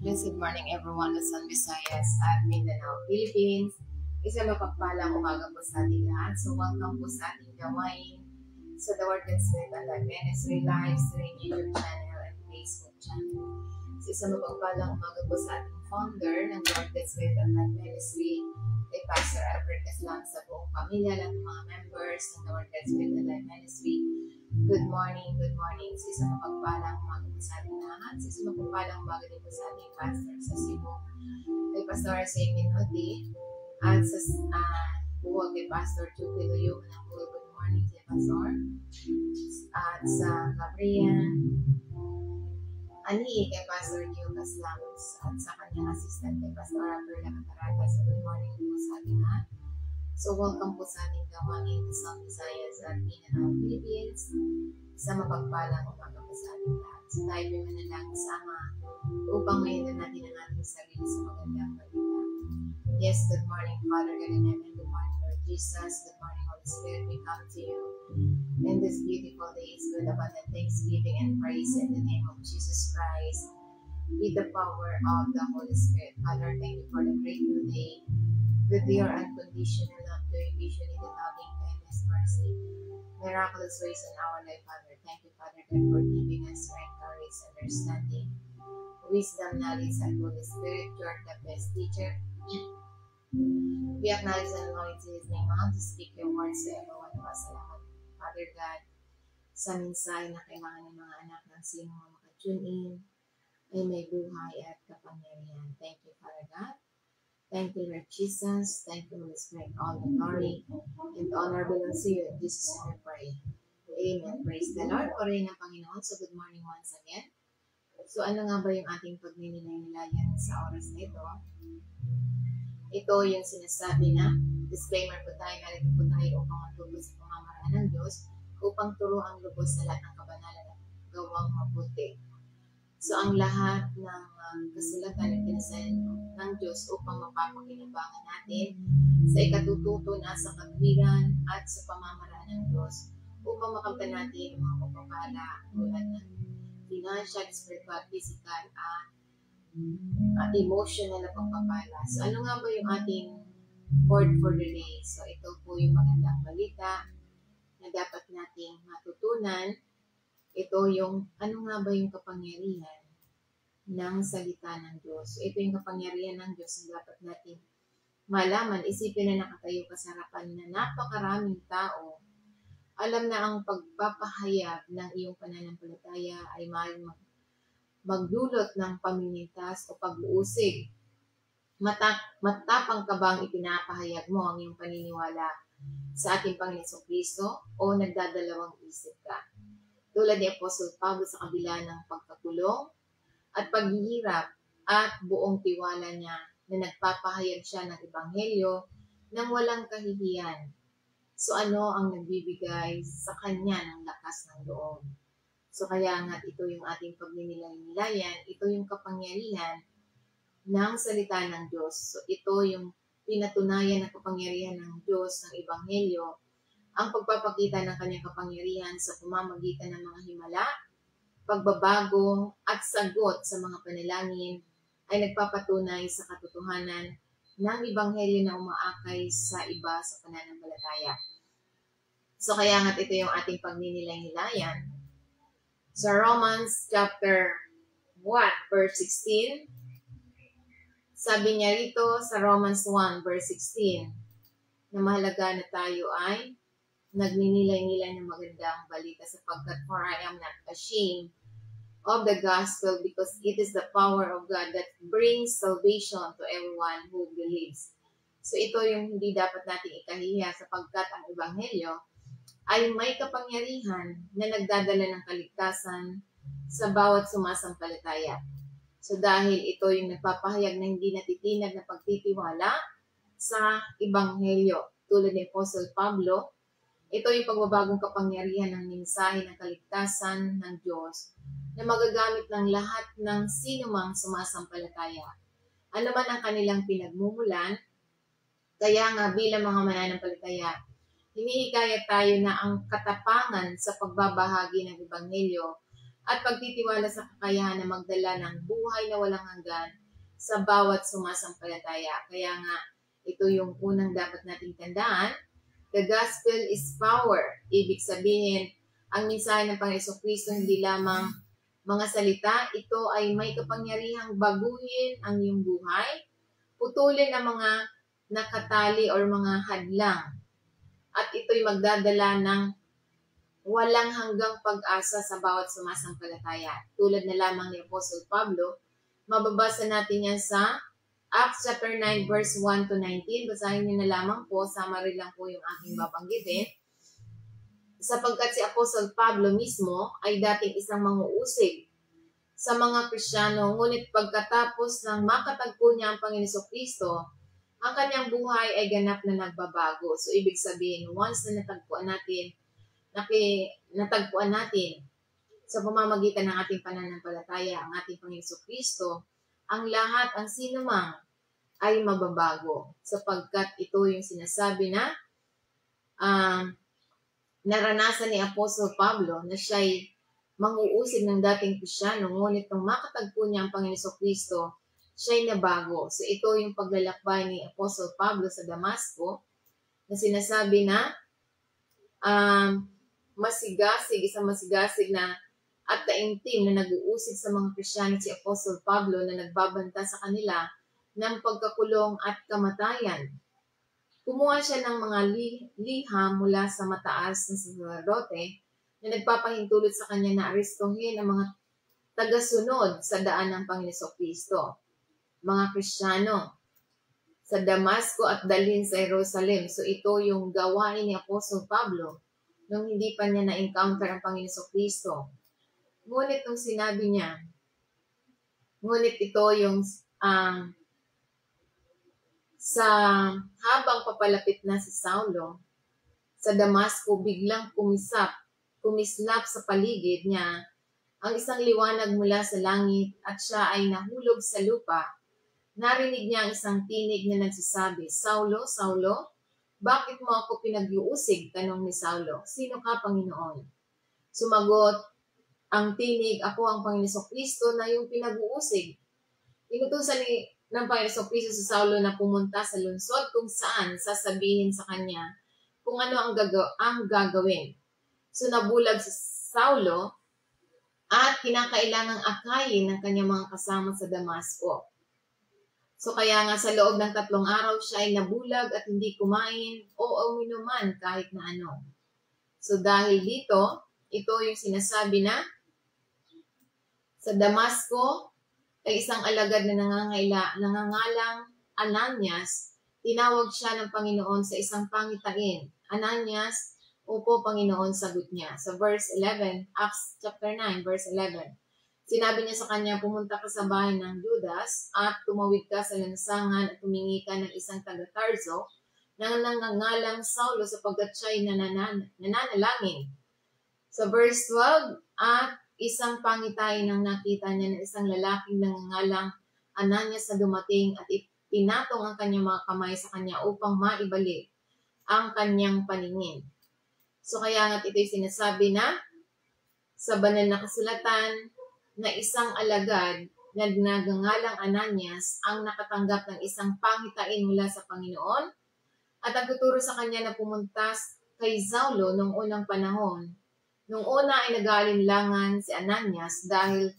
Blessed morning everyone, Luzon, Visayas at Mindanao, Philippines. Isang mapagpalang umaga po sa ating lahat. So welcome po sa ating gawain sa The Word That's With Alive Ministry Live stream YouTube channel and Facebook channel. So isang mapagpalang umaga po sa ating founder ng The Word That's With Alive Ministry, kay Pastor Albert Caslan, sa buong pamilya at mga members ng The Word That's With Alive Ministry. Good morning, good morning. Sa isang mapagpalang umaga po sa ating lahat. Sa isang mapagpalang umaga din po sa ating pastor sa Cebu, kay Pastor Arsenio Minodi, at sa buwag kay Pastor Chupi Loyo. Good morning kay Pastor. At sa Gabriel Ani kay Pastor Gio Caslamos, at sa kanyang assistant kay Pastor Robert Lacatarata. So good morning po sa ating lahat. So welcome po sa ating gawain sa Visayas at Mindanao, Philippines. Sa mapagpalang umaga po sa ating lahat. So tayo may manalangin sama upang mahindan natin ang ating sarili sa magandang balita. Yes, good morning, Father God in heaven. Good morning, Lord Jesus. Good morning, Holy Spirit. We come to you in this beautiful days with abundant thanksgiving and praise in the name of Jesus Christ, with the power of the Holy Spirit. Father, thank you for the great new day, with your unconditional love, your usually the loving kindness, mercy, miraculous ways in our life, Father. Thank you, Father God, for giving us strength, courage, understanding, wisdom, knowledge, and Holy Spirit. You are the best teacher. We acknowledge and acknowledge His name out to speak your words to everyone of us. Salamat, Father God, sa mensahe na kailangan ng mga anak ng sino makatune in ay may buhay at kapangyarihan. Thank you, Father God. Thank you, Lord Jesus. Thank you, Holy Spirit. All the glory and honor belongs to you. In Jesus' name we pray. Amen. Praise the Lord. O rin ng Panginoon. So good morning once again. So ano nga ba yung ating pagninilay-nilayan sa oras na ito? Ito yung sinasabi na disclaimer po tayo. Narito po tayo upang matuto sa pamamaraan ng Diyos, upang turo ang lubos sa lahat ng kabanalan at gawang mabuti. So ang lahat ng kasulatan at pinasayan ng Diyos upang mapapakinabangan natin sa ikatututo na sa katwiran at sa pamamaraan ng Diyos, upang makamtan natin ang mga pagpapala tulad ng financial, spiritual, physical, at emotional na pagpapala. So ano nga ba yung ating word for the day? So ito po yung magandang balita na dapat nating matutunan. Ito yung, ano nga ba yung kapangyarihan ng salita ng Diyos? So, ito yung kapangyarihan ng Diyos na dapat natin malaman. Isipin na nakatayo ka sa harapan na napakaraming tao. Alam na ang pagpapahayag ng iyong pananampalataya ay maaaring magdulot ng pamimintas o pag-uusig. Matapang ka bang ipinapahayag mo ang iyong paniniwala sa ating Panginoon Kristo o nagdadalawang isip ka? Tulad ni Apostle Pablo sa kabila ng pagkakulong at paghihirap at buong tiwala niya na nagpapahayag siya ng ebanghelyo nang walang kahihiyan. So ano ang nagbibigay sa kanya ng lakas ng loob? So kaya nga ito yung ating pagninilay-nilayan, ito yung kapangyarihan ng salita ng Diyos. So ito yung pinatunayan ng kapangyarihan ng Diyos ng ebanghelyo, ang pagpapakita ng kanyang kapangyarihan sa pamamagitan ng mga himala, pagbabago at sagot sa mga panalangin ay nagpapatunay sa katotohanan ng ebanghelyo na umaakay sa iba sa pananampalataya. So kaya nga ito yung ating pagninilay-nilayan. Sa Romans chapter 1 verse 16, sabi niya rito sa Romans 1 verse 16 na mahalaga na tayo ay nagninilay-nilay ng magandang balita, sapagkat for I am not ashamed of the gospel, because it is the power of God that brings salvation to everyone who believes. So ito yung hindi dapat nating ikahiya, sapagkat ang ebanghelyo ay may kapangyarihan na nagdadala ng kaligtasan sa bawat sumasampalataya. So dahil ito yung nagpapahayag na hindi natitinag na pagtitiwala sa ebanghelyo, tulad ni Apostle Pablo, ito yung pagbabagong kapangyarihan ng mensahe ng kaligtasan ng Diyos na magagamit ng lahat ng sinumang sumasampalataya. Ano man ang kanilang pinagmumulan, kaya nga bilang mga mananampalataya, hinihikayat tayo na ang katapangan sa pagbabahagi ng ebanghelyo at pagtitiwala sa kakayahan na magdala ng buhay na walang hanggan sa bawat sumasampalataya. Kaya nga, ito yung unang dapat nating tandaan. The gospel is power. Ibig sabihin, ang mensahe ng Panginoong Kristo hindi lamang mga salita, ito ay may kapangyarihang baguhin ang iyong buhay, putulin ang mga nakatali or mga hadlang, at ito'y magdadala ng walang hanggang pag-asa sa bawat sumasampalataya. Tulad na lamang ni Apostle Pablo, mababasa natin yan sa Acts chapter 9 verse 1 to 19. Basahin niyo na lamang po, summary lang po yung aking babanggitin. Sapagkat si Apostle Pablo mismo ay dating isang manguusig sa mga Kristiyano, ngunit pagkatapos ng makatagpo niya ang Panginoon Kristo, ang kanyang buhay ay ganap na nagbabago. So, ibig sabihin, once na natagpuan natin sa pamamagitan ng ating pananampalataya ang ating Panginoon Kristo, ang lahat, ang sinumang ay mababago. Sapagkat ito yung sinasabi na naranasan ni Apostle Pablo na siya'y manguusig ng dating Kristiyano, ngunit nung makatagpo niya ang Panginoon Kristo, siya'y nabago. So ito yung paglalakbay ni Apostle Pablo sa Damasco na sinasabi na isang masigasig na at taimtim na nag-uusig sa mga Kristiyano si Apostle Pablo na nagbabanta sa kanila ng pagkakulong at kamatayan. Kumuha siya ng mga liham mula sa mataas na saserdote na nagpapahintulot sa kanya na arestuhin ang mga tagasunod sa daan ng Panginoon Kristo, mga Kristiyano, sa Damasco at dalhin sa Jerusalem. So ito yung gawain ni Apostle Pablo nung hindi pa niya na-encounter ang Panginoon Kristo. Ngunit nung sinabi niya, ito yung sa habang papalapit na si Saulo sa Damasco, biglang kumislap sa paligid niya ang isang liwanag mula sa langit at siya ay nahulog sa lupa. Narinig niya ang isang tinig na nagsasabi, Saulo, Saulo, bakit mo ako pinag-uusig? Tanong ni Saulo, sino ka, Panginoon? Sumagot ang tinig, ako ang Panginoon Kristo na yung pinag-uusig. Inutusan ng Panginoon Kristo sa Saulo na pumunta sa lungsod kung saan sasabihin sa kanya kung ano ang gagawin. So nabulag si Saulo at kinakailangang akayin ng kanyang mga kasama sa Damasco. So kaya nga sa loob ng 3 araw siya ay nabulag at hindi kumain o uminuman kahit na ano. So dahil dito, ito yung sinasabi na sa Damasco ay isang alagad na nangangalang Ananias, tinawag siya ng Panginoon sa isang pangitain. Ananias, opo Panginoon, sagot niya. Sa verse 11, Acts chapter 9, verse 11. Sinabi niya sa kanya, pumunta ka sa bahay ng Judas at tumawid ka sa lansangan at humingi ka ng isang taga-Tarso na nangangalang Saulo sapagkat siya'y nananalangin. Sa verse 12, at isang pangitain nang nakita niya na isang lalaking nangangalang Ananias na dumating at pinatong ang kanyang mga kamay sa kanya upang maibalik ang kanyang paningin. So kaya nga't ito'y sinasabi na sa banal na kasulatan na isang alagad na nagngangalang Ananias ang nakatanggap ng isang pangitain mula sa Panginoon at nagtuturo sa kanya na pumunta kay Saulo noong unang panahon. Nung una ay nag-aalinlangan si Ananias dahil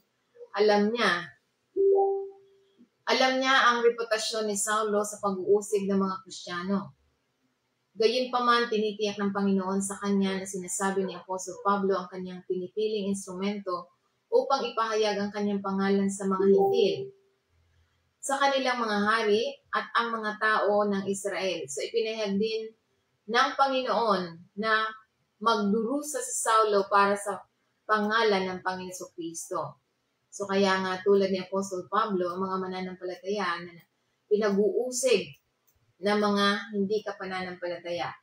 alam niya ang reputasyon ni Saulo sa pag-uusig ng mga Kristiyano. Gayunpaman, tinitiyak ng Panginoon sa kanya na sinasabi ni Apostol Pablo ang kanyang pinipiling instrumento upang ipahayag ang kanyang pangalan sa mga Hintil, sa kanilang mga hari at ang mga tao ng Israel. So ipinahayag din ng Panginoon na magdurusa si Saulo para sa pangalan ng Panginoon Kristo. So kaya nga tulad ni Apostol Pablo, ang mga mananampalataya na pinag-uusig ng mga hindi ka pananampalataya.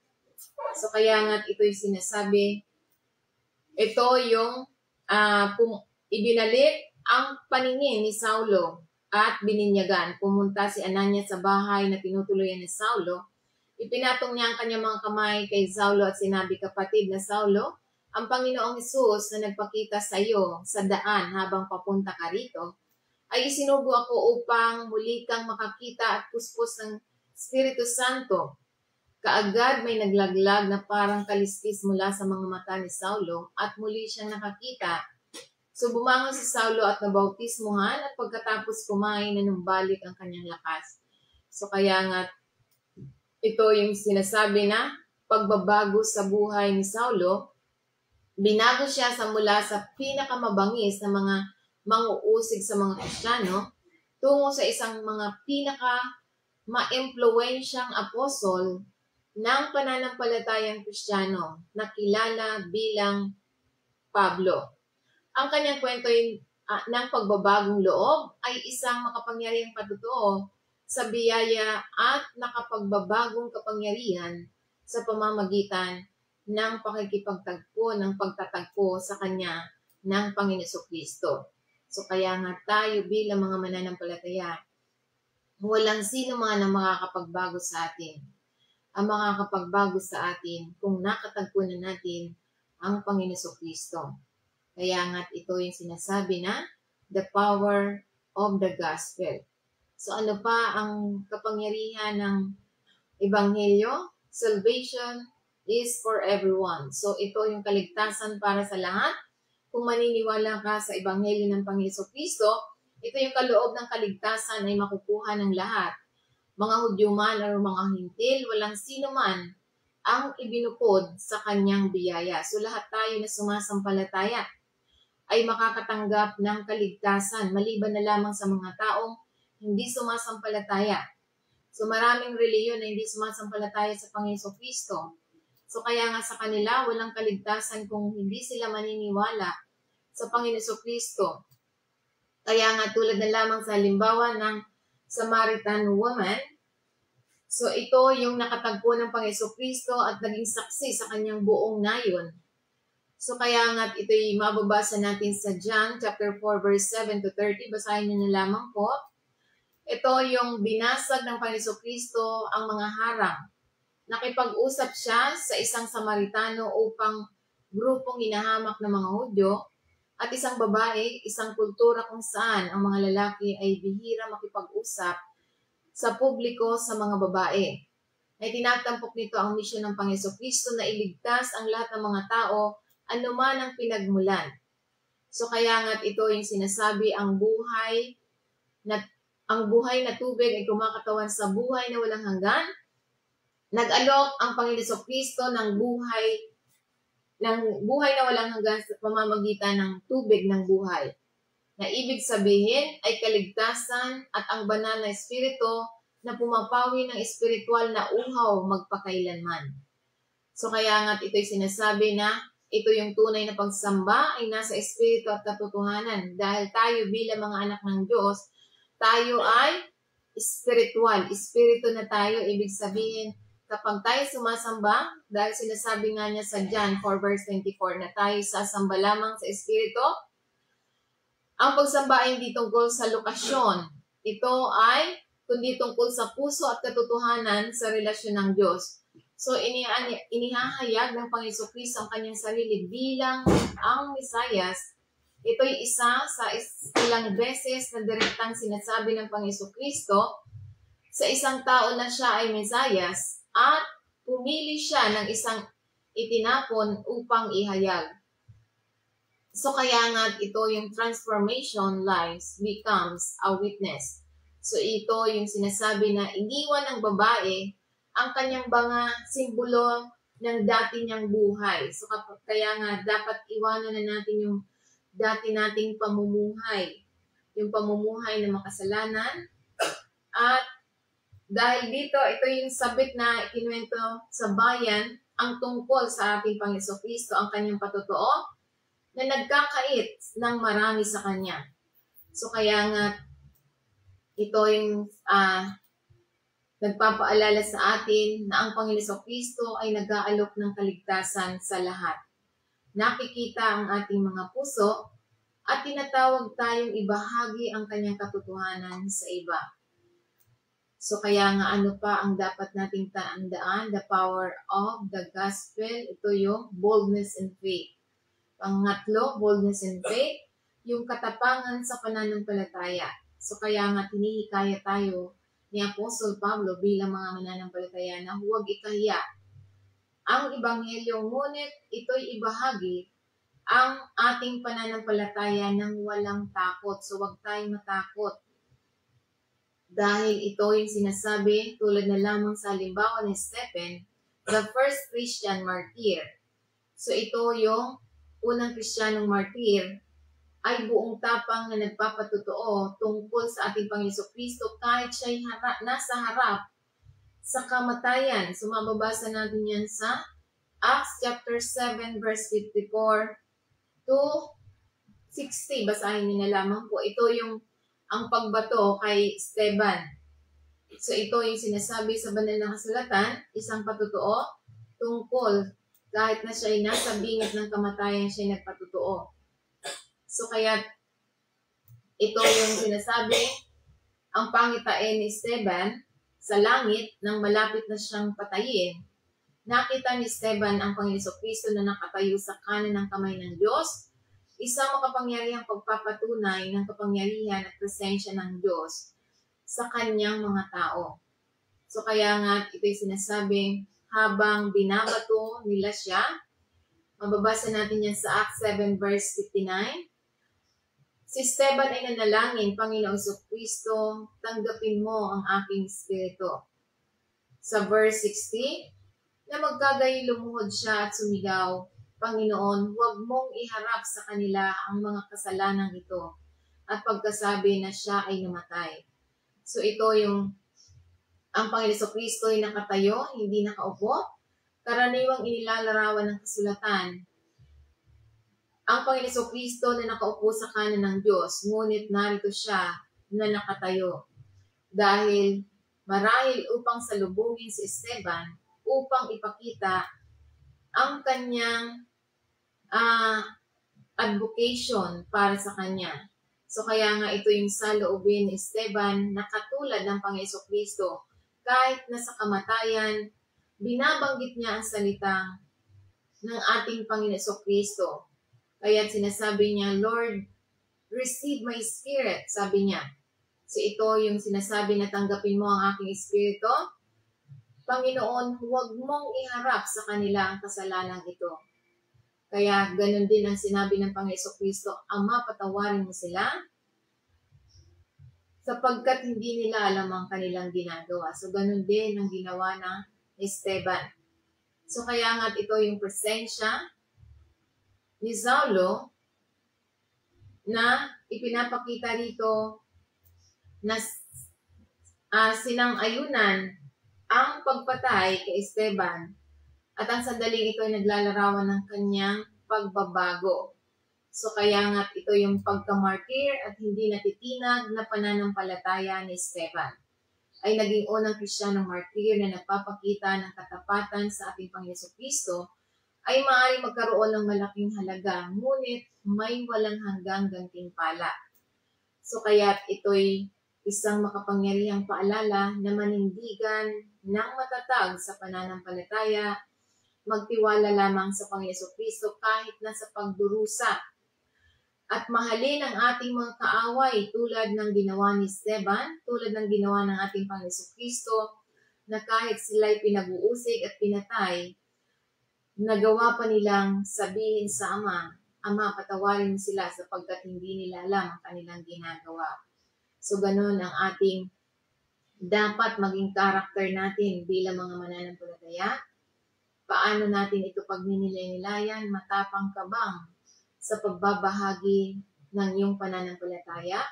So kaya nga ito'y sinasabi, ito yung ibinalik ang paningin ni Saulo at bininyagan. Pumunta si Ananias sa bahay na tinutuluyan ni Saulo. Ipinatong niya ang kanyang mga kamay kay Saulo at sinabi, kapatid na Saulo, ang Panginoong Hesus na nagpakita sa iyo sa daan habang papunta ka rito, ay isinubo ako upang muli kang makakita at puspos ng Espiritu Santo. Kaagad may naglaglag na parang kaliskis mula sa mga mata ni Saulo at muli siyang nakakita. So bumangon si Saulo at nabautismuhan at pagkatapos kumain nanumbalik ang kanyang lakas. So kaya nga ito yung sinasabi na pagbabago sa buhay ni Saulo. Binago siya mula sa pinakamabangis na mga manguusig sa mga Kristiyano tungo sa isang mga pinaka-ma-impluwensyang apostol ng pananampalatayang Kristiyano na kilala bilang Pablo. Ang kanyang kwento ng pagbabagong loob ay isang makapangyarihang patotoo sa biyaya at nakapagbabagong kapangyarihan sa pamamagitan ng pakikipagtagpo ng pagtatagpo sa Kanya ng Panginoon Kristo. So kaya nga tayo bilang mga mananampalataya, walang sino man ang makakapagbago sa atin. Ang makakapagbago sa atin kung nakatagpo na natin ang Panginoon Kristo. Kaya nga ito yung sinasabi na the power of the gospel. So ano pa ang kapangyarihan ng Ebanghelyo? Salvation is for everyone. So ito yung kaligtasan para sa lahat. Kung maniniwala ka sa Ebanghelyo ng Panginoon Kristo, ito yung kaloob ng kaligtasan ay makukuha ng lahat. Mga Hudyo man o mga Hintil, walang sino man ang ibinukod sa kanyang biyaya. So lahat tayo na sumasampalataya ay makakatanggap ng kaligtasan maliban na lamang sa mga taong hindi sumasampalataya. So maraming reliyon na hindi sumasampalataya sa Panginoon Kristo. So kaya nga sa kanila, walang kaligtasan kung hindi sila maniniwala sa Panginoon Kristo. Kaya nga tulad na lamang sa halimbawa ng Samaritan woman, so ito yung nakatagpo ng Panginoon Kristo at naging saksi sa kanyang buong nayon. So kaya nga ito'y mababasa natin sa John chapter 4 verse 7 to 30. Basahin niyo na lamang po. Ito yung binasag ng Panginoon Kristo ang mga harang. Nakipag-usap siya sa isang Samaritano upang grupong hinahamak ng mga Hudyo at isang babae, isang kultura kung saan ang mga lalaki ay bihira makipag-usap sa publiko sa mga babae. Ay tinatampok nito ang misyon ng Panginoon Kristo na iligtas ang lahat ng mga tao anuman ang pinagmulan. So kaya nga ito yung sinasabi ang buhay na tubig ay kumakatawan sa buhay na walang hanggan. Nag-alok ang Panginoon Kristo ng buhay na walang hanggan sa pamamagitan ng tubig ng buhay. Na ibig sabihin ay kaligtasan at ang banal na espiritu na pumapawi ng espiritual na uhaw magpakailanman. So kaya nga ito'y sinasabi na ito yung tunay na pagsamba ay nasa espiritu at katotohanan. Dahil tayo bilang mga anak ng Diyos, tayo ay espiritual. Espiritu na tayo, ibig sabihin, kapag tayo sumasamba, dahil sinasabi nga niya sa John 4 verse 24 na tayo sasamba lamang sa Espiritu, ang pagsamba ay hindi tungkol sa lokasyon. Ito ay kundi tungkol sa puso at katotohanan sa relasyon ng Diyos. So, inihahayag ng Panginoon Kristo ang kanyang sarili bilang ang Mesiyas. Ito'y isa sa ilang beses na direktang sinasabi ng Panginoon Kristo sa isang tao na siya ay Mesiyas, at pumili siya ng isang itinapon upang ihayag. So kaya nga ito yung transformation lives becomes a witness. So ito yung sinasabi na iniwan ng babae ang kanyang mga simbolo ng dati niyang buhay. So kaya nga dapat iwanan na natin yung dati nating pamumuhay. Yung pamumuhay na makasalanan. At dahil dito, ito yung sabit na ikinuwento sa bayan ang tungkol sa ating Panginoon Kristo, ang kanyang patotoo na nagkakait ng marami sa kanya. So kaya nga, ito yung nagpapaalala sa atin na ang Panginoon Kristo ay nag-aalok ng kaligtasan sa lahat. Nakikita ang ating mga puso at tinatawag tayong ibahagi ang kanyang katotohanan sa iba. So kaya nga ano pa ang dapat nating tandaan? The power of the gospel. Ito yung boldness and faith. Pangatlo, boldness in faith, yung katapangan sa pananampalataya. So kaya nga hinihikaya tayo ni Apostol Pablo bilang mga mananampalataya na huwag ikahiya ang Ebanghelyo, ngunit ito'y ibahagi ang ating pananampalataya ng walang takot. So huwag tayong matakot. Dahil ito yung sinasabi tulad na lamang sa halimbawa ni Stephen, the first Christian martyr. So ito yung unang Kristiyanong martyr ay buong tapang na nagpapatotoo tungkol sa ating Panginoon Jesucristo kahit siya'y nasa harap sa kamatayan. So mababasa natin yan sa Acts chapter 7 verse 54 to 60. Basahin niyo na lamang po. Ito yung ang pagbato kay Esteban. So ito yung sinasabi sa banal na kasulatan, isang patotoo tungkol kahit na siya ay nasa bingit ng kamatayan, siya ay nagpatotoo. So kaya ito yung sinasabi, ang pangitain ni Esteban sa langit nang malapit na siyang patayin. Nakita ni Esteban ang Panginoon Jesucristo na nakatayo sa kanan ng kamay ng Diyos, isang makapangyarihang pagpapatunay ng kapangyarihan at presensya ng Diyos sa kanyang mga tao. So kaya nga ito'y sinasabing habang binabato nila siya, mababasa natin yan sa Acts 7 verse 59, si Esteban ay nanalangin, Panginoong Jesucristo, tanggapin mo ang aking espiritu. Sa verse 60, na magkagayon lumuhod siya at sumigaw, Panginoon, huwag mong iharap sa kanila ang mga kasalanang ito at pagkasabi na siya ay namatay. So ito yung ang Panginoon Jesucristo ay nakatayo, hindi nakaupo. Karaniwang inilalarawan ng kasulatan ang Panginoon Jesucristo na nakaupo sa kanan ng Diyos, ngunit narito siya na nakatayo. Dahil marahil upang salubungin si Esteban, upang ipakita ang kanyang advocation para sa kanya. So kaya nga ito yung saloobin ni Esteban na katulad ng Panginoon Jesucristo, kahit nasa kamatayan, binabanggit niya ang salitang ng ating Panginoon Jesucristo. Kaya sinasabi niya, Lord, receive my spirit, sabi niya. So ito yung sinasabi na tanggapin mo ang aking espiritu. Panginoon, huwag mong iharap sa kanila ang kasalanan ito. Kaya ganun din ang sinabi ng Panginoon Jesucristo, Ama, patawarin mo sila sapagkat hindi nila alam ang kanilang ginagawa. So ganun din ang ginawa ng Esteban. So kaya nga ito yung presensya ni Saulo na ipinapakita rito na sinang-ayunan ang pagpatay kay Esteban at ang sandaling ito ay naglalarawan ng kanyang pagbabago. So kaya nga ito yung pagkamartir at hindi natitinag na pananampalataya ni Esteban ay naging unang Kristiyanong martir na nagpapakita ng katapatan sa ating Panginoon Jesucristo ay maaaring magkaroon ng malaking halaga, ngunit may walang hanggang gantimpala. So kaya ito'y isang makapangyarihang paalala na manindigan ng matatag sa pananampalataya, magtiwala lamang sa Panginoon Jesucristo kahit nasa pagdurusa, at mahalin ang ating mga kaaway tulad ng ginawa ni Esteban, tulad ng ginawa ng ating Panginoon Jesucristo, na kahit sila'y pinag-uusig at pinatay, nagawa pa nilang sabihin sa Ama, Ama, patawarin mo sila sapagkat hindi nila alam ang kanilang ginagawa. So ganun ang ating dapat maging karakter natin bilang mga mananampalataya. Paano natin ito pagninilay-nilayan? Matapang ka bang sa pagbabahagi ng iyong pananampalataya?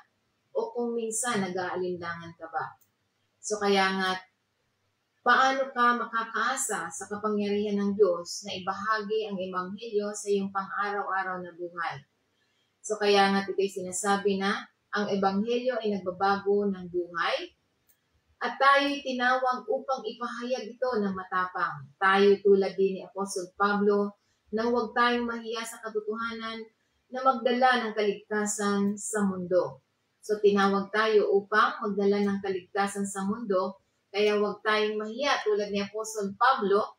O kung minsan nag-aalinlangan ka ba? So kaya nga, paano ka makakaasa sa kapangyarihan ng Diyos na ibahagi ang Ebanghelyo sa iyong pang-araw-araw na buhay? So kaya nga ito'y sinasabi na ang Ebanghelyo ay nagbabago ng buhay at tayo'y tinawag upang ipahayag ito ng matapang. Tayo tulad din ni Apostol Pablo na huwag tayong mahiya sa katotohanan na magdala ng kaligtasan sa mundo. So tinawag tayo upang magdala ng kaligtasan sa mundo. Kaya huwag tayong mahiya tulad ni Apostol Pablo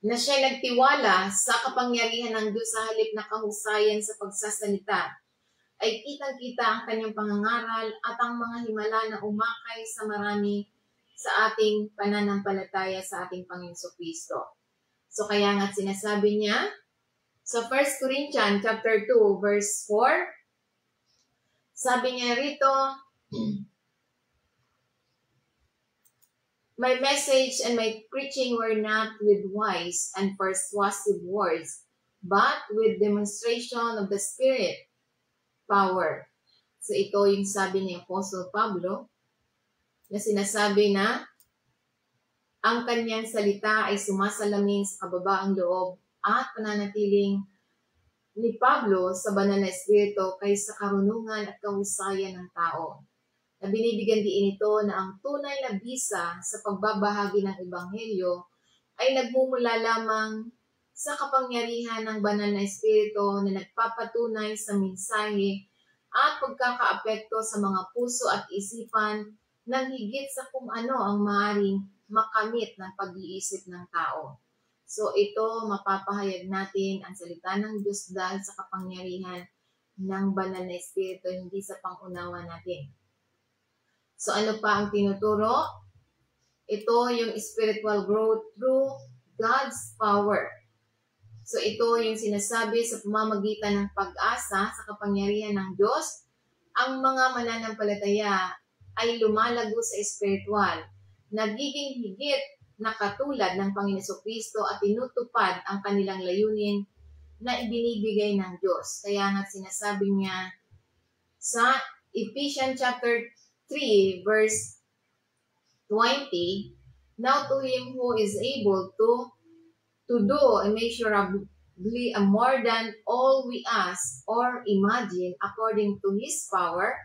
na siya nagtiwala sa kapangyarihan ng Diyos sa halip na kahusayan sa pagsasalita, ay kitang-kita ang kanyang pangangaral at ang mga himala na umakay sa marami sa ating pananampalataya sa ating Panginoon Kristo. So kaya nga sinasabi niya sa 1 Corinthians chapter 2 verse 4, sabi niya rito, my message and my preaching were not with wise and persuasive words, but with demonstration of the Spirit, power. So ito yung sabi ni Apostle Pablo na sinasabi na ang kanyang salita ay sumasalamin sa kababaang loob at pananatiling ni Pablo sa banal na espiritu kaysa karunungan at kahusayan ng tao. Na binibigyan din ito na ang tunay na bisa sa pagbabahagi ng Ebanghelyo ay nagmumula lamang sa kapangyarihan ng banal na espiritu na nagpapatunay sa mensahe at pagkakaapekto sa mga puso at isipan ng higit sa kung ano ang maaaring makamit ng pag-iisip ng tao. So ito, mapapahayag natin ang salita ng Diyos dahil sa kapangyarihan ng banal na espiritu, hindi sa pangunawa natin. So ano pa ang tinuturo? Ito yung spiritual growth through God's power. So ito yung sinasabi sa pamamagitan ng pag-asa sa kapangyarihan ng Diyos, ang mga mananampalataya ay lumalago sa espiritual, nagiging higit na katulad ng Panginoon Kristo at tinutupad ang kanilang layunin na ibinibigay ng Diyos. Kaya nga sinasabi niya sa Ephesians chapter 3 verse 20, now to him who is able to do immeasurably more than all we ask or imagine according to His power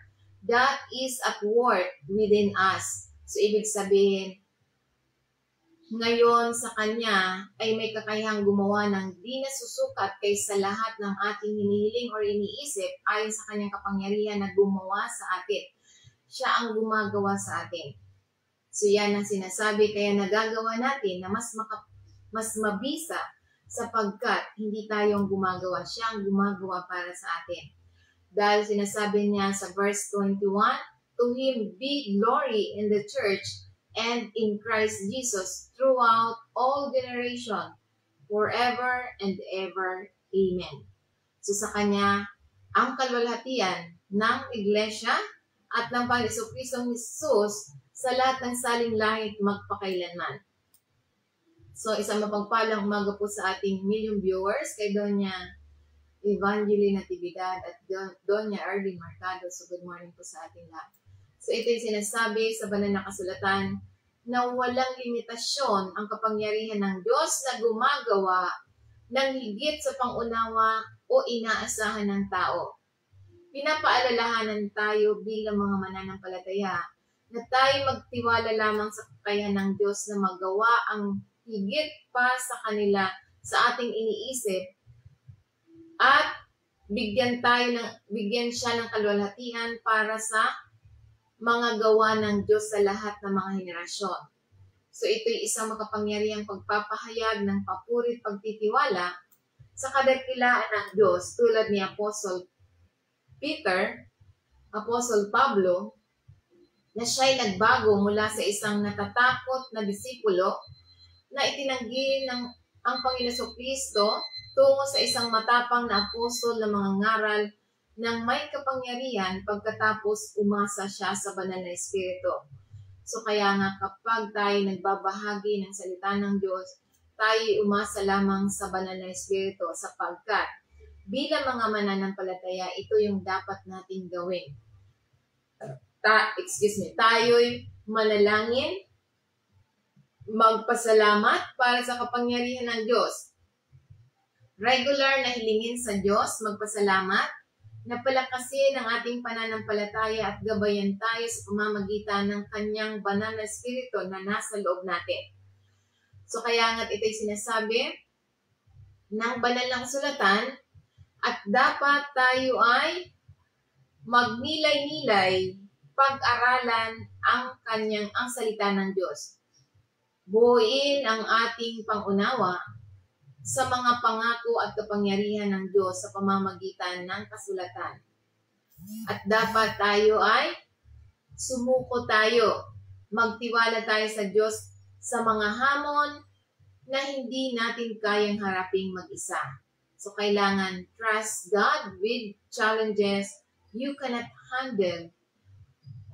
that is at work within us. So, ibig sabihin, ngayon sa Kanya ay may kakayahang gumawa ng di nasusukat kaysa lahat ng ating hinihiling or iniisip ayon sa Kanyang kapangyarihan na gumawa sa atin. Siya ang gumagawa sa atin. So, yan ang sinasabi, kaya nagagawa natin na mas mabisa sapagkat hindi tayong gumagawa. Siya ang gumagawa para sa atin. Dahil sinasabi niya sa verse 21, to Him be glory in the church and in Christ Jesus throughout all generation, forever and ever. Amen. So sa Kanya, ang kalwalhatian ng Iglesia at ng Panginoon Kristong Jesus sa lahat ng saling langit magpakailanman. So, isang mapagpalang umaga po sa ating million viewers kay Doña Evangeline Natividad at Doña Arlene Marcado. So, good morning po sa ating lahat. So, ito yung sinasabi sa banal na kasulatan na walang limitasyon ang kapangyarihan ng Diyos na gumagawa ng higit sa pangunawa o inaasahan ng tao. Pinapaalalahanan tayo bilang mga mananampalataya na tayo magtiwala lamang sa kakayahan ng Diyos na magawa ang higit pa sa kanila sa ating iniisip at bigyan siya ng kalwalhatian para sa mga gawa ng Diyos sa lahat ng mga henerasyon. So ito'y isang makapangyarihang pagpapahayag ng papurit pagtitiwala sa kadakilaan ng Diyos tulad ni Apostle Peter, Apostle Pablo, na siya'y nagbago mula sa isang natatakot na disipulo na itinanggi ng ang Panginoon Kristo tungo sa isang matapang na apostol na mga ngaral ng may kapangyarihan pagkatapos umasa siya sa banal na espiritu. So kaya nga kapag tayo nagbabahagi ng salita ng Diyos, tayo umasa lamang sa banal na espiritu sapagkat bilang mga mananampalataya, ito yung dapat nating gawin. Tayo'y manalangin, magpasalamat para sa kapangyarihan ng Diyos. Regular na hilingin sa Diyos, magpasalamat, na palakasin ang ating pananampalataya at gabayan tayo sa pamamagitan ng Kanyang banal na espiritu na nasa loob natin. So kaya nga't ito'y sinasabi ng banal na kasulatan at dapat tayo ay magnilay-nilay pag-aralan ang salita ng Diyos. Buuin ang ating pangunawa sa mga pangako at kapangyarihan ng Diyos sa pamamagitan ng kasulatan. At dapat tayo ay sumuko tayo. Magtiwala tayo sa Diyos sa mga hamon na hindi natin kayang haraping mag-isa. So, kailangan trust God with challenges you cannot handle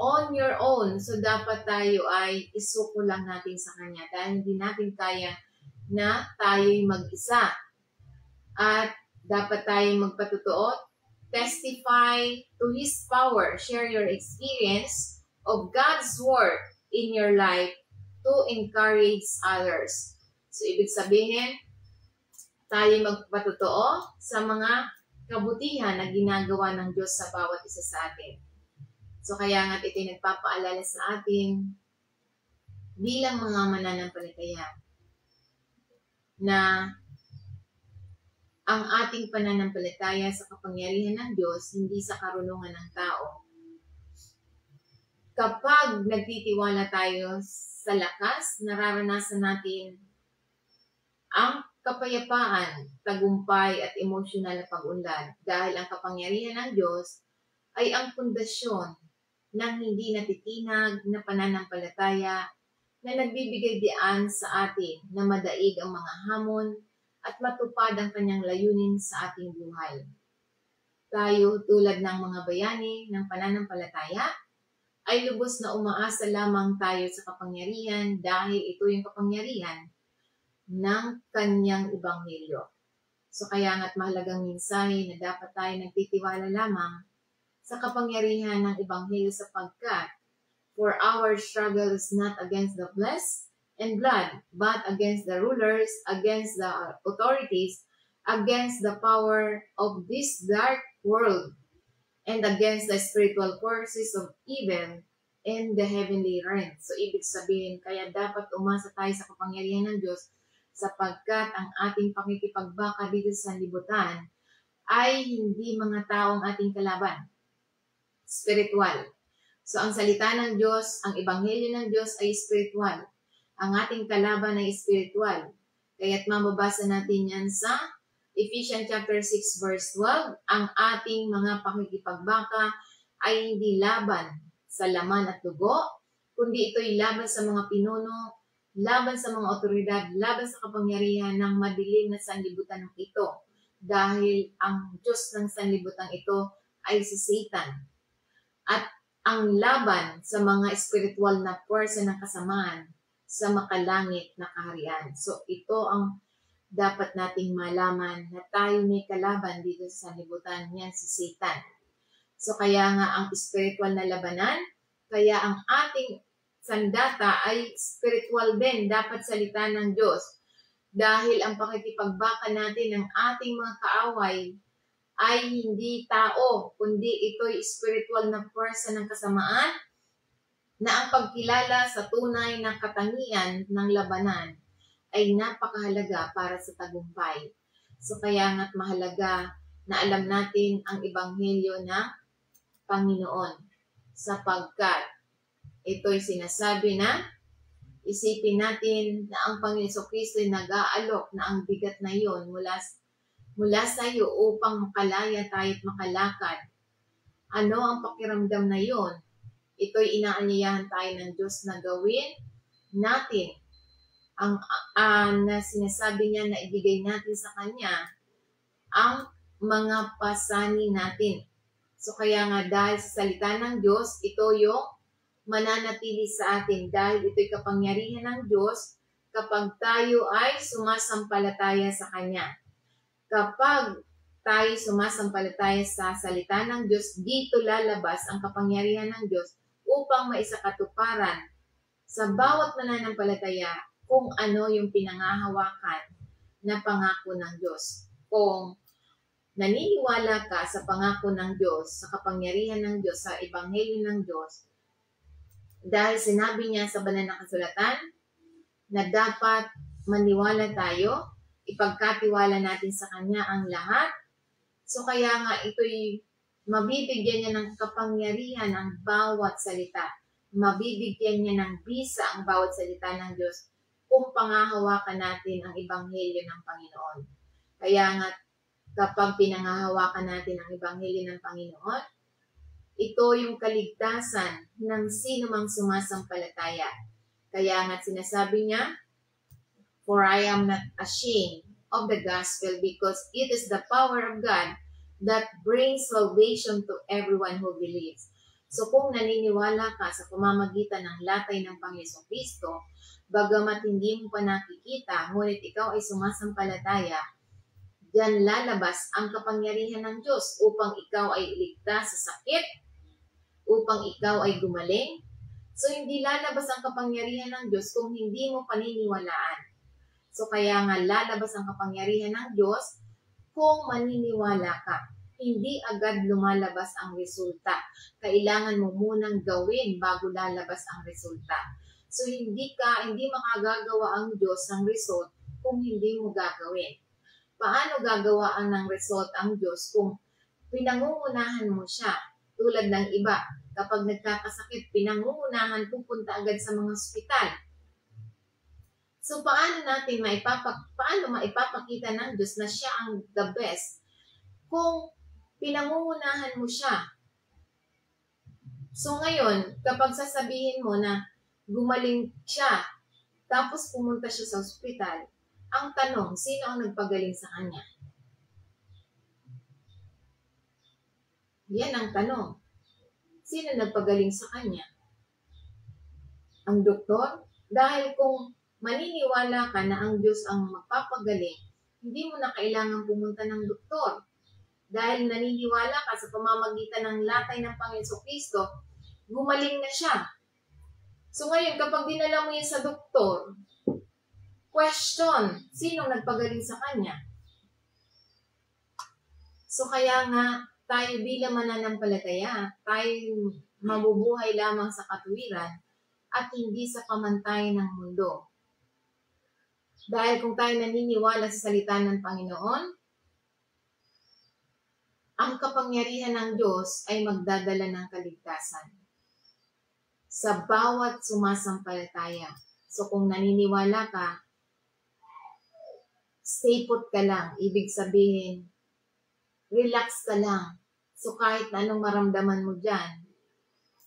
on your own. So, dapat tayo ay isuko lang natin sa Kanya dahil hindi natin kaya na tayo'y mag-isa. At dapat tayong magpatotoo, testify to His power, share your experience of God's work in your life to encourage others. So, ibig sabihin, tayo magpatotoo sa mga kabutihan na ginagawa ng Diyos sa bawat isa sa atin. So, kaya nga't ito'y nagpapaalala sa atin bilang mga mananampalataya na ang ating pananampalataya sa kapangyarihan ng Diyos, hindi sa karunungan ng tao. Kapag nagtitiwala tayo sa lakas, nararanasan natin ang kapayapaan, tagumpay at emosyonal na pag-unlad dahil ang kapangyarihan ng Diyos ay ang pundasyon ng hindi natitinag na pananampalataya na nagbibigay dian sa atin na madaig ang mga hamon at matupad ang kanyang layunin sa ating buhay. Tayo, tulad ng mga bayani ng pananampalataya, ay lubos na umaasa lamang tayo sa kapangyarihan dahil ito yung kapangyarihan ng kanyang ebanghelyo. So kaya nga't mahalagang mensahe na dapat tayo nagtitiwala lamang sa kapangyarihan ng ebanghelyo sapagkat for our struggle is not against the flesh and blood, but against the rulers, against the authorities, against the power of this dark world, and against the spiritual forces of evil in the heavenly realm. So, ibig sabihin, kaya dapat umasa tayo sa kapangyarihan ng Diyos sapagkat ang ating pakikipagbaka dito sa libutan ay hindi mga taong ating kalaban. Spiritual. So, ang salita ng Diyos, ang ebanghelyo ng Diyos ay spiritual. Ang ating kalaban ay spiritual. Kaya't mababasa natin yan sa Ephesians chapter 6 verse 12. Ang ating mga pakikipagbaka ay hindi laban sa laman at dugo, kundi ito'y laban sa mga pinuno, laban sa mga otoridad, laban sa kapangyarihan ng madilim na sanlibutan ng ito. Dahil ang Diyos ng sanlibutan ito ay si Satan. At ang laban sa mga spiritual na puwersa ng kasamaan sa makalangit na kaharian. So, ito ang dapat nating malaman na tayo may kalaban dito sa sanlibutan. Yan si Satan. So, kaya nga ang spiritual na labanan, kaya ang ating sandata ay spiritual din. Dapat salita ng Diyos. Dahil ang pakikipagbaka natin ng ating mga kaaway ay hindi tao, kundi ito'y spiritual na puwersa ng kasamaan na ang pagkilala sa tunay na katangian ng labanan ay napakahalaga para sa tagumpay. So kaya nga't mahalaga na alam natin ang ebanghelyo ng Panginoon sapagkat ito'y sinasabi na isipin natin na ang Panginoon Kristo ay nag-aalok na ang bigat na iyon mula sa iyo upang makalaya tayo at makalakad. Ano ang pakiramdam na iyon? Ito'y inaanyayahan tayo ng Diyos na gawin natin. Ang na sinasabi niya na ibigay natin sa Kanya ang mga pasani natin. So kaya nga dahil sa salita ng Diyos, ito yung mananatili sa atin dahil ito'y kapangyarihan ng Diyos kapag tayo ay sumasampalataya sa Kanya. Kapag tayo sumasampalataya sa salita ng Diyos, dito lalabas ang kapangyarihan ng Diyos upang maisakatuparan sa bawat mananampalataya kung ano yung pinangahawakan na pangako ng Diyos. Kung naniniwala ka sa pangako ng Diyos, sa kapangyarihan ng Diyos, sa ebanghelyo ng Diyos, dahil sinabi niya sa banal na kasulatan na dapat maniwala tayo, ipagkatiwala natin sa Kanya ang lahat. So kaya nga ito'y mabibigyan niya ng kapangyarihan ang bawat salita. Mabibigyan niya ng bisa ang bawat salita ng Diyos kung pangahawakan natin ang Ebanghelyo ng Panginoon. Kaya nga, kapag pinangahawakan natin ang Ebanghelyo ng Panginoon, ito yung kaligtasan ng sino mang sumasampalataya. Kaya nga sinasabi niya, "For I am not ashamed of the gospel because it is the power of God that brings salvation to everyone who believes." So kung naniniwala ka sa pamamagitan ng latay ng Panginoong Kristo, bagamat hindi mo pa nakikita, ngunit ikaw ay sumasampalataya, diyan lalabas ang kapangyarihan ng Diyos upang ikaw ay iligtas sa sakit, upang ikaw ay gumaling. So hindi lalabas ang kapangyarihan ng Diyos kung hindi mo paniniwalaan. So kaya nga lalabas ang kapangyarihan ng Diyos kung maniniwala ka. Hindi agad lumalabas ang resulta. Kailangan mo munang gawin bago lalabas ang resulta. So hindi makagagawa ang Diyos ng result kung hindi mo gagawin. Paano gagawaan ng result ang Diyos kung pinangungunahan mo siya? Tulad ng iba, kapag nagkakasakit, pinangungunahan, pupunta agad sa mga ospital. So paano maipapakita ng Diyos na siya ang the best kung pinangungunahan mo siya? So ngayon, kapag sasabihin mo na gumaling siya, tapos pumunta siya sa ospital, ang tanong, sino ang nagpagaling sa kanya? Yan ang tanong. Sino nagpagaling sa kanya? Ang doktor? Dahil kung maniniwala ka na ang Diyos ang magpapagaling, hindi mo na kailangan pumunta ng doktor. Dahil naniniwala ka sa pamamagitan ng latay ng Panginoong Kristo, gumaling na siya. So ngayon, kapag dinala mo yan sa doktor, question, sino nagpagaling sa kanya? So kaya nga, tayo bilang mananampalataya, tayo mabubuhay lamang sa katuwiran at hindi sa pamantayan ng mundo. Dahil kung tayo naniniwala sa salita ng Panginoon, ang kapangyarihan ng Diyos ay magdadala ng kaligtasan sa bawat sumasampalataya. So kung naniniwala ka, stay put ka lang. Ibig sabihin, relax ka lang. So kahit anong maramdaman mo dyan,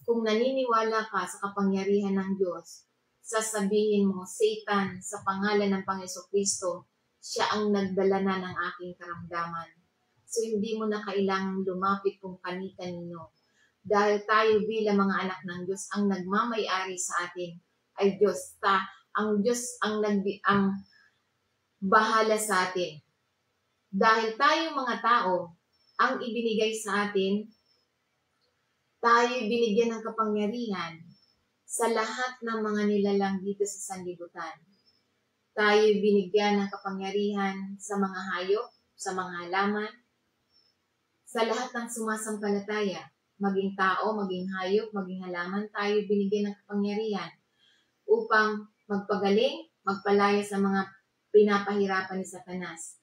kung naniniwala ka sa kapangyarihan ng Diyos, sasabihin mo, Satan, sa pangalan ng Panginoong Kristo, siya ang nagdala na ng aking karamdaman. So hindi mo na kailangang lumapit kung kani-kanino. Dahil tayo bilang mga anak ng Diyos, ang nagmamay-ari sa atin ay Diyos. Ang Diyos ang bahala sa atin. Dahil tayo mga tao, ang ibinigay sa atin, tayo binigyan ng kapangyarihan sa lahat ng mga nilalang dito sa sanlibutan. Tayo binigyan ng kapangyarihan sa mga hayop, sa mga halaman, sa lahat ng sumasampalataya, maging tao, maging hayop, maging halaman, tayo binigyan ng kapangyarihan upang magpagaling, magpalaya sa mga pinapahirapan ni Satanas.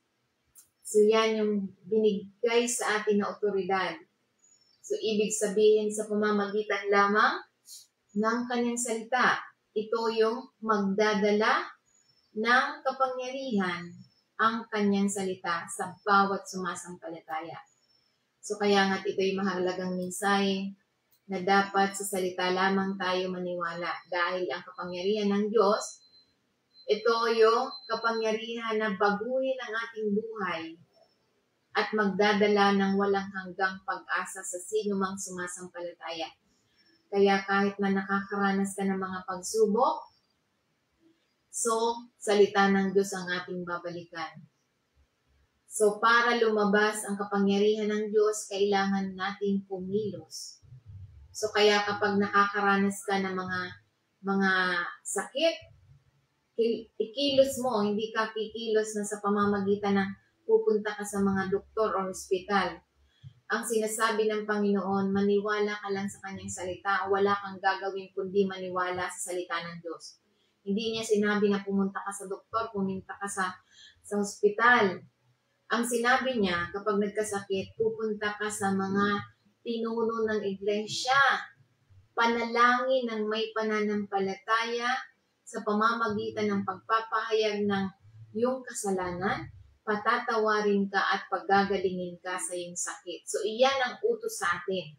So yan yung binigay sa atin na otoridad. So ibig sabihin sa pamamagitan lamang ng kanyang salita, ito yung magdadala ng kapangyarihan ang kanyang salita sa bawat sumasampalataya. So kaya nga't ito'y mahalagang mensahe na dapat sa salita lamang tayo maniwala dahil ang kapangyarihan ng Diyos, ito yung kapangyarihan na baguhin ang ating buhay at magdadala ng walang hanggang pag-asa sa sino mang sumasampalataya. Kaya kahit na nakakaranas ka ng mga pagsubok, so salita ng Diyos ang ating babalikan. So para lumabas ang kapangyarihan ng Diyos, kailangan natin kumilos. So kaya kapag nakakaranas ka ng mga sakit, ikilos mo, hindi ka kikilos na sa pamamagitan ng pupunta ka sa mga doktor o ospital. Ang sinasabi ng Panginoon, maniwala ka lang sa kanyang salita, wala kang gagawin kundi maniwala sa salita ng Diyos. Hindi niya sinabi na pumunta ka sa doktor, pumunta ka sa ospital. Ang sinabi niya, kapag nagkasakit, pupunta ka sa mga pinuno ng iglesia. Panalangin ng may pananampalataya sa pamamagitan ng pagpapahayag ng iyong kasalanan, patatawarin ka at paggagalingin ka sa iyong sakit. So iyan ang utos sa atin.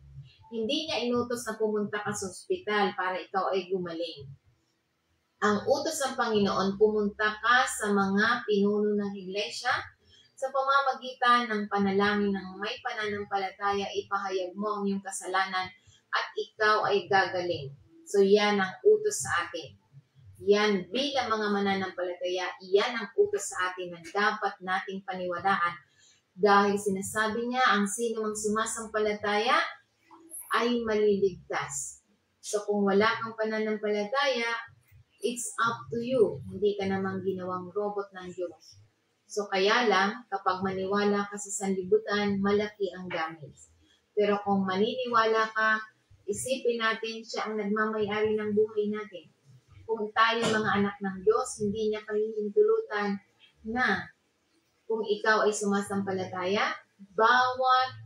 Hindi niya inutos na pumunta ka sa ospital para ikaw ay gumaling. Ang utos ng Panginoon, pumunta ka sa mga pinuno ng iglesia, sa pamamagitan ng panalangin ng may pananampalataya, ipahayag mo ang iyong kasalanan at ikaw ay gagaling. So yan ang utos sa atin. Yan bilang mga mananampalataya, yan ang utos sa atin na dapat nating paniwalaan. Dahil sinasabi niya, ang sino mang sumasampalataya ay maliligtas. So kung wala kang pananampalataya, it's up to you. Hindi ka namang ginawang robot ng Diyos. So kaya lang, kapag maniwala ka sa sanlibutan, malaki ang damage. Pero kung maniniwala ka, isipin natin siya ang nagmamay-ari ng buhay natin. Kung tayo mga anak ng Diyos, hindi niya kahihintulutan na kung ikaw ay sumasampalataya, bawat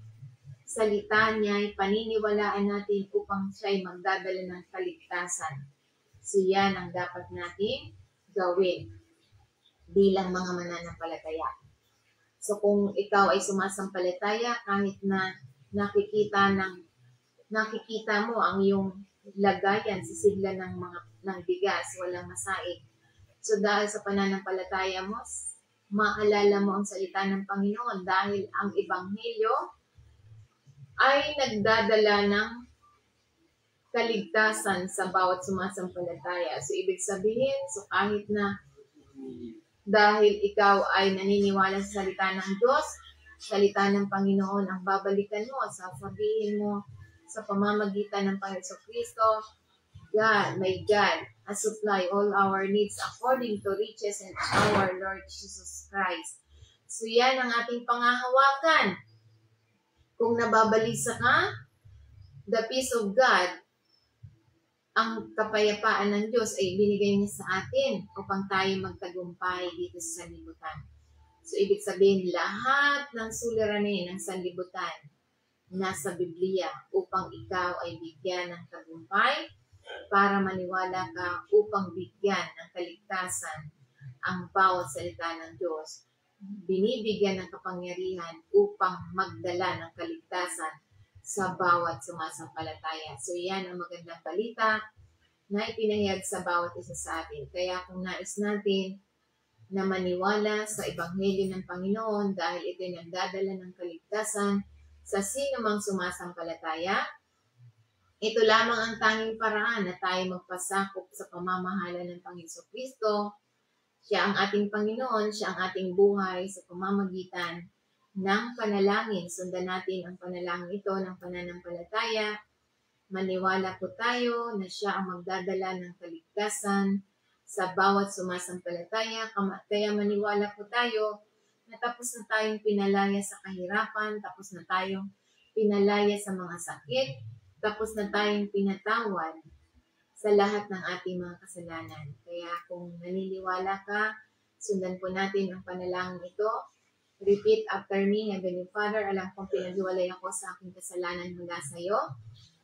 salita niya ay paniniwalaan natin upang siya ay magdadala ng kaligtasan. So yan ang dapat natin gawin bilang mga mananampalataya. So kung ikaw ay sumasampalataya, kahit na nakikita mo ang iyong lagayan, sisigla ng bigas, walang masaig. So dahil sa pananampalataya mo, maalala mo ang salita ng Panginoon dahil ang Ebanghelyo ay nagdadala ng kaligtasan sa bawat sumasampalataya. So ibig sabihin, so kahit na dahil ikaw ay naniniwala sa salita ng Diyos, salita ng Panginoon ang babalikan mo, sasabihin mo sa pamamagitan ng Panginoon Kristo, God, my God, has supply all our needs according to riches and our Lord Jesus Christ. So yan ang ating pangahawakan. Kung nababalisa ka, the peace of God, ang kapayapaan ng Diyos ay binigay niya sa atin upang tayo magtagumpay dito sa sanlibutan. So, ibig sabihin, lahat ng suliranin ng sanlibutan nasa Biblia upang ikaw ay bigyan ng tagumpay, para maniwala ka upang bigyan ng kaligtasan ang bawat salita ng Diyos. Binibigyan ng kapangyarihan upang magdala ng kaligtasan sa bawat sumasampalataya. So yan ang magandang balita na ipinahayag sa bawat isa sa atin. Kaya kung nais natin na maniwala sa Ebanghelyo ng Panginoon dahil ito'y nagdadala ng kaligtasan sa sino mang sumasampalataya, ito lamang ang tanging paraan na tayo magpasakop sa pamamahala ng Panginoon Kristo. Siya ang ating Panginoon, siya ang ating buhay sa pamamagitan ng panalangin. Sundan natin ang panalangin ito ng pananampalataya. Maniwala po tayo na siya ang magdadala ng kaligtasan sa bawat sumasampalataya. Kaya maniwala po tayo na tapos na tayong pinalaya sa kahirapan, tapos na tayong pinalaya sa mga sakit, tapos na tayong pinatawad sa lahat ng ating mga kasalanan. Kaya kung naniniwala ka, sundan po natin ang panalangin ito. Repeat after me, Heavenly Father, alam kong pinaghiwalay ako sa aking kasalanan mula sa iyo.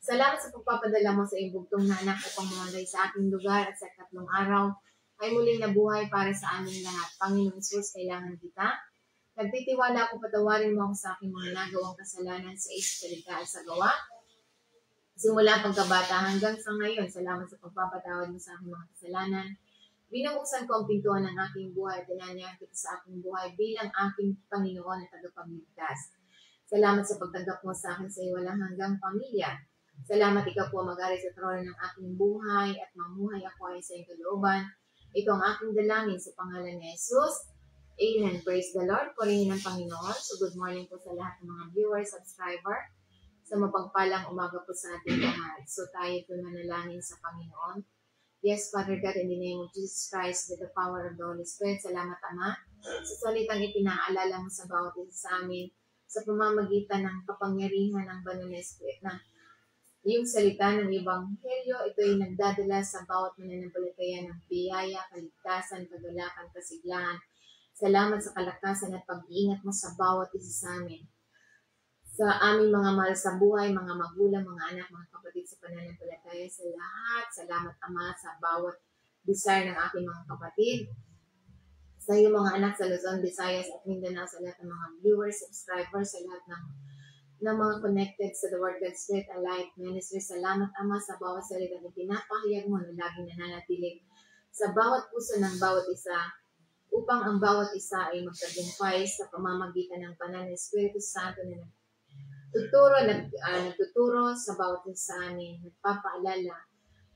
Salamat sa pagpapadala mo sa iyong bugtong na anak upang mamalay sa ating lugar at sa ikatlong araw ay muling nabuhay para sa aming lahat. Panginoon Jesus, kailangan kita. Nagtitiwala ako, patawarin mo ako sa aking mga nagawang kasalanan sa isip, salita at sa gawa. Simula pagkabata hanggang sa ngayon, salamat sa pagpapatawad mo sa aking mga kasalanan. Binubuksan ko ang pintuan ng aking buhay at tinanyahan kita sa aking buhay bilang aking Panginoon at tagapagligtas. Salamat sa pagtanggap mo sa akin sa iyo walang hanggang pamilya. Salamat ikaw po mag-ari sa trono ng aking buhay at mamuhay ako ay sa iyong kalooban. Ito ang aking dalangin sa pangalan ni Jesus. Amen. Praise the Lord. Purihin ng Panginoon. So good morning po sa lahat ng mga viewers, subscriber. Sa mapagpalang umaga po sa ating lahat. So tayo po manalangin sa Panginoon. Yes, Father God, in the name of Jesus Christ, with the power of the Holy Spirit, salamat Ama, sa salitang ipinaalala mo sa bawat isa sa amin, sa pamamagitan ng kapangyarihan ng Banal na Espiritu na yung salita ng Ebanghelyo, ito ay nagdadala sa bawat mananampalataya ng biyaya, kaligtasan, kagalakan, kasiglahan. Salamat sa kalakasan at pag-iingat mo sa bawat isa sa amin. Sa aming mga mahal sa buhay, mga magulang, mga anak, mga kapatid sa pananampalataya, sa lahat. Salamat Ama sa bawat desire ng aking mga kapatid, sa iyong mga anak sa Luzon, Visayas at Mindanao, sa lahat ng mga viewers, subscribers, sa lahat ng mga connected sa The Word God Spirit Alive Ministry. Salamat, Ama, sa bawat salita na pinapahayag mo na laging nananatilig sa bawat puso ng bawat isa, upang ang bawat isa ay magtagumpay sa pamamagitan ng Banal na Espiritu Santo na nagtuturo sa bawat isa sa amin, nagpapaalala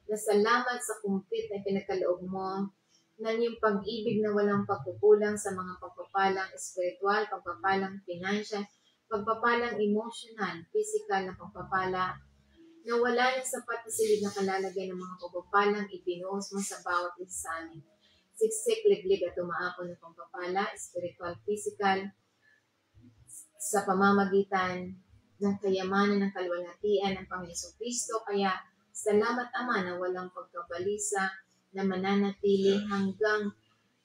na salamat sa kumpit na pinagkaloob mo ng iyong pag-ibig na walang pagkukulang sa mga pagpapalang espiritual, pagpapalang financial, pagpapalang emotional, physical na pagpapala, na wala ng sapat na silid na kalalagay ng mga pagpapalang ibinuhos mo sa bawat isa sa amin. Siksik, liglig at umaapon ng pagpapala, spiritual, physical, sa pamamagitan ng kayamanan ng kaluwalhatian ng Panginoon Kristo. Kaya salamat, Ama, na walang pagkabalisa na mananatili hanggang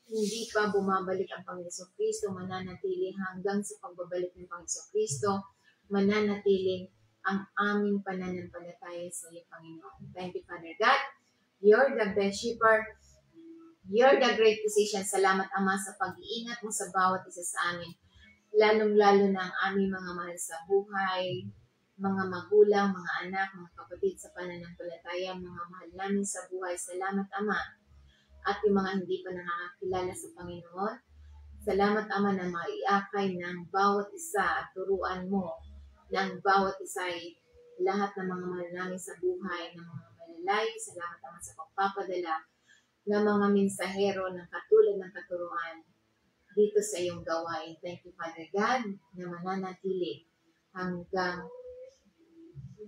hindi pa bumabalik ang Panginoon Kristo, mananatili hanggang sa pagbabalik ng Panginoon Kristo, mananatili ang aming pananampalataya sa iyo, Panginoon. Thank you, Father God. You're the best shepherd. You're the great physician. Salamat, Ama, sa pag-iingat mo sa bawat isa sa amin. Lalong-lalo na ang aming mga mahal sa buhay, mga magulang, mga anak, mga kapatid sa pananampalataya, mga mahal namin sa buhay. Salamat, Ama. At yung mga hindi pa nakakakilala sa Panginoon, salamat, Ama, na maiakay ng bawat isa at turuan mo ng bawat isa ay lahat ng mga mahal namin sa buhay, ng mga malalayo. Salamat, Ama, sa pagpapadala ng mga mensahero ng katulad ng katuruan dito sa iyong gawain. Thank you, Father God, na mananatili hanggang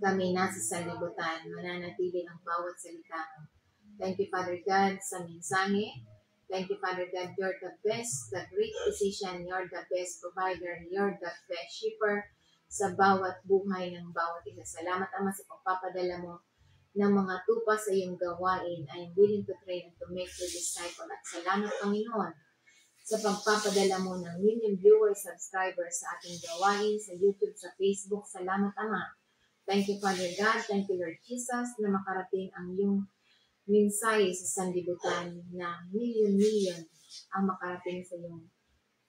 kami nasa sanlibutan, mananatili ang bawat salita mo. Thank you, Father God, sa mensahe. Thank you, Father God, you're the best, the great physician, you're the best provider, you're the best shepherd sa bawat buhay ng bawat isa. Salamat, Ama, sa pagpapadala mo ng mga tupa sa iyong gawain. I am willing to train and to make you disciple. At salamat, Panginoon, sa pagpapadala mo ng million viewers, subscribers sa ating gawain, sa YouTube, sa Facebook. Salamat, Ama. Thank you, Father God. Thank you, Lord Jesus, na makarating ang iyong mensahe sa sanlibutan na million ang makarating sa iyong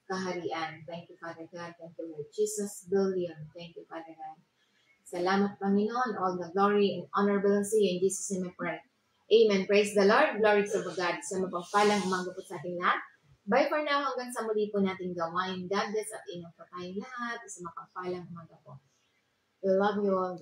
kaharian. Thank you, Father God. Thank you, Lord Jesus. Billion. Thank you, Father God. Salamat, Panginoon. All the glory and honor belongs to you. In Jesus' name I pray. Amen. Praise the Lord. Glory to God. Sa mapagpalang umaga po sa ating lahat. Bye for now. Hanggang sa muli po nating gawain. God bless at ingat po tayong lahat. Sa mapagpalang umaga po. We love you all.